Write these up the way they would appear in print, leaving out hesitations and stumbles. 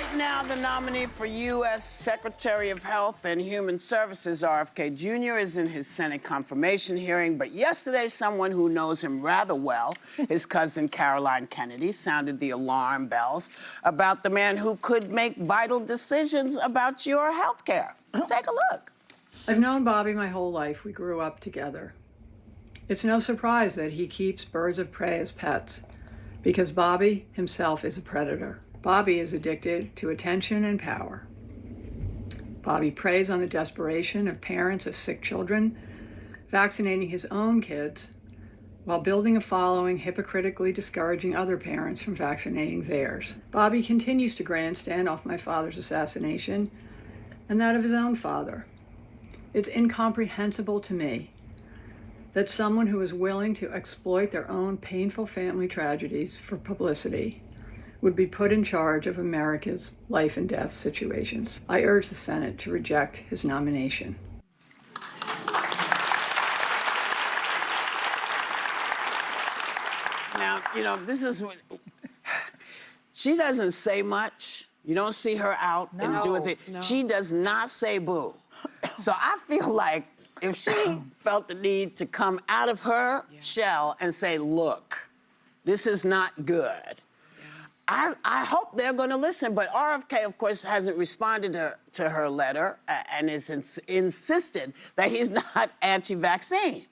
Right now, the nominee for U.S. Secretary of Health and Human Services, RFK Jr., is in his Senate confirmation hearing. But yesterday, someone who knows him rather well, his cousin Caroline Kennedy, sounded the alarm bells about the man who could make vital decisions about your health care. Take a look. I've known Bobby my whole life. We grew up together. It's no surprise that he keeps birds of prey as pets, because Bobby himself is a predator. Bobby is addicted to attention and power. Bobby preys on the desperation of parents of sick children, vaccinating his own kids, while building a following hypocritically discouraging other parents from vaccinating theirs. Bobby continues to grandstand off my father's assassination and that of his own father. It's incomprehensible to me that someone who is willing to exploit their own painful family tragedies for publicity would be put in charge of America's life and death situations. I urge the Senate to reject his nomination. Now, you know, this is what... She doesn't say much. You don't see her out and do anything. No. She does not say boo. So I feel like if she felt the need to come out of her shell and say, look, this is not good, I hope they're going to listen. But RFK, of course, hasn't responded to her letter and is insisted that he's not anti-vaccine.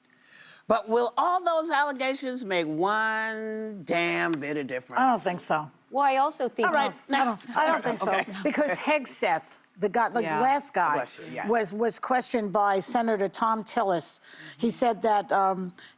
But will all those allegations make one damn bit of difference? I don't think so. Well, I also think... All right, next. I don't think so. Okay. Because Hegseth, the last guy, was questioned by Senator Tom Tillis. He said that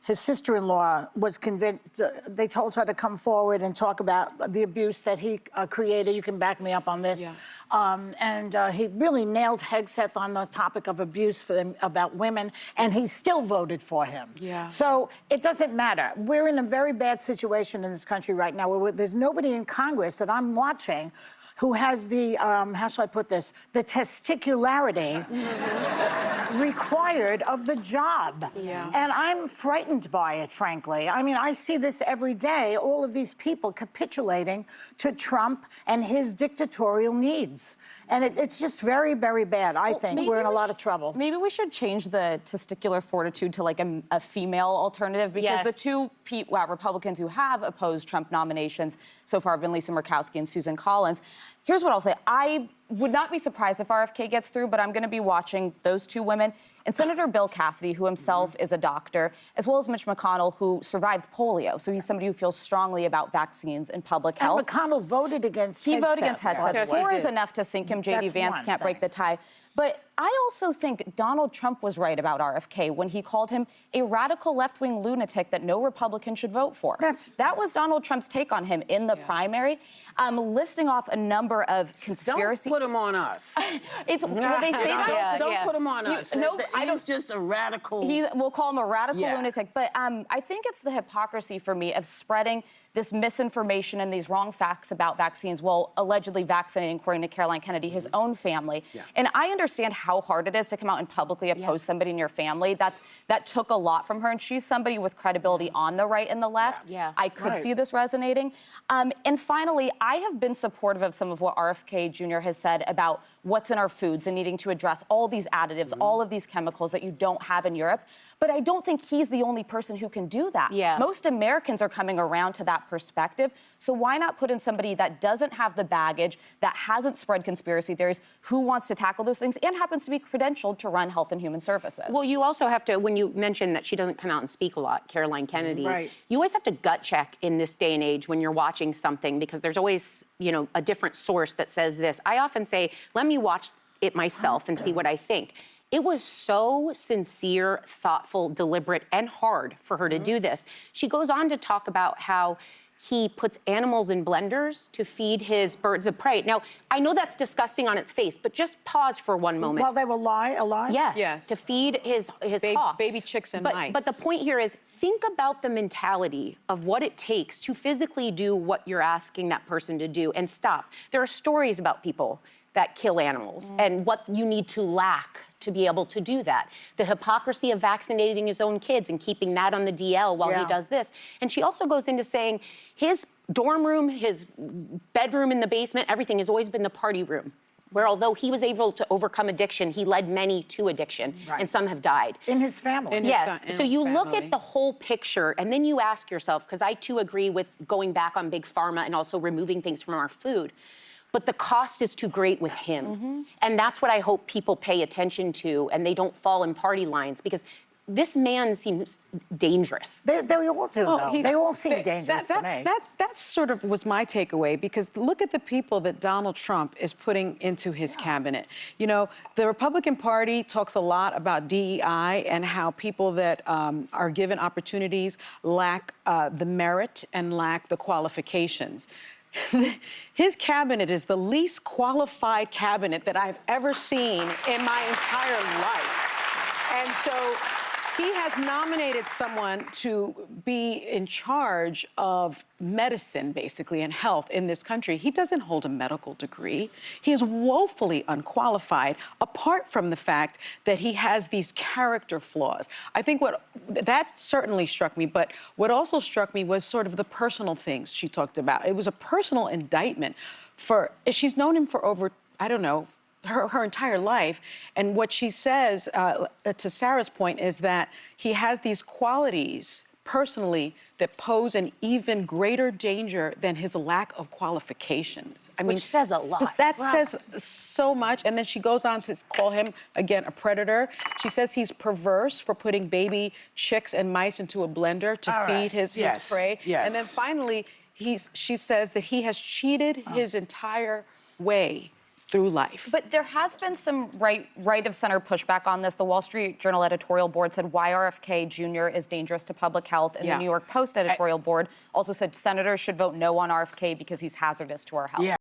his sister-in-law was convinced, they told her to come forward and talk about the abuse that he created. You can back me up on this. Yeah. He really nailed Hegseth on the topic of abuse about women, and he still voted for him. Yeah. So it doesn't matter. We're in a very bad situation in this country right now where there's nobody in Congress that I'm watching who has the, how shall I put this, the testicularity required of the job. Yeah. And I'm frightened by it, frankly. I mean, I see this every day, all of these people capitulating to Trump and his dictatorial needs. And it's just very, very bad, I think. We're in a lot of trouble. Maybe we should change the testicular fortitude to like a female alternative, because the two Republicans who have opposed Trump nominations so far have been Lisa Murkowski and Susan Collins. Here's what I'll say. I would not be surprised if RFK gets through, but I'm going to be watching those two women. And Senator Bill Cassidy, who himself is a doctor, as well as Mitch McConnell, who survived polio. So he's somebody who feels strongly about vaccines and public health. And McConnell voted against He voted against Hegseth. 4 is enough to sink him. J.D. Vance can't break the tie. But I also think Donald Trump was right about RFK when he called him a radical left-wing lunatic that no Republican should vote for. That was Donald Trump's take on him in the primary, listing off a number of conspiracy... Don't put him on us. It's well, they say that. Don't put him on us. No, he's just a radical... We'll call him a radical lunatic. But I think it's the hypocrisy for me of spreading this misinformation and these wrong facts about vaccines while allegedly vaccinating, according to Caroline Kennedy, his own family. And I understand how hard it is to come out and publicly oppose somebody in your family. That took a lot from her, and she's somebody with credibility on the right and the left. I could see this resonating. And finally, I have been supportive of some of what RFK Jr. has said about what's in our foods and needing to address all these additives, all of these chemicals that you don't have in Europe. But I don't think he's the only person who can do that. Most Americans are coming around to that perspective. So why not put in somebody that doesn't have the baggage, that hasn't spread conspiracy theories, who wants to tackle those things, and happens to be credentialed to run Health and Human Services? Well, you also have to, when you mentioned that she doesn't come out and speak a lot, Caroline Kennedy, you always have to gut check in this day and age when you're watching something, because there's always, you know, a different source that says this. I often say, let me watch it myself and see what I think. It was so sincere, thoughtful, deliberate, and hard for her to do this. She goes on to talk about how he puts animals in blenders to feed his birds of prey. Now, I know that's disgusting on its face, but just pause for one moment. While they were alive? Yes, to feed his hawk. Baby chicks and mice. But the point here is, think about the mentality of what it takes to physically do what you're asking that person to do, and stop. There are stories about people that kill animals and what you need to lack to be able to do that. The hypocrisy of vaccinating his own kids and keeping that on the DL while he does this. And she also goes into saying his dorm room, his bedroom in the basement, everything has always been the party room. Where although he was able to overcome addiction, he led many to addiction, and some have died. In his family. Yes, so you look at the whole picture, and then you ask yourself, because I too agree with going back on Big Pharma and also removing things from our food, but the cost is too great with him. And that's what I hope people pay attention to, and they don't fall in party lines, because this man seems dangerous. They all do, though. They all seem dangerous to me. That sort of was my takeaway, because look at the people that Donald Trump is putting into his cabinet. You know, the Republican Party talks a lot about DEI and how people that are given opportunities lack the merit and lack the qualifications. His cabinet is the least qualified cabinet that I've ever seen in my entire life. And so he has nominated someone to be in charge of medicine, basically, and health in this country. He doesn't hold a medical degree. He is woefully unqualified, apart from the fact that he has these character flaws. I think that certainly struck me, but what also struck me was sort of the personal things she talked about. It was a personal indictment she's known him for over, I don't know, her entire life. And what she says, to Sarah's point, is that he has these qualities personally that pose an even greater danger than his lack of qualifications. I mean, which says a lot. That says so much. And then she goes on to call him, again, a predator. She says he's perverse for putting baby chicks and mice into a blender to feed his prey. And then finally, she says that he has cheated his entire way through life. But there has been some right-of-center pushback on this. The Wall Street Journal editorial board said why RFK Jr. is dangerous to public health, and the New York Post editorial board also said senators should vote no on RFK because he's hazardous to our health.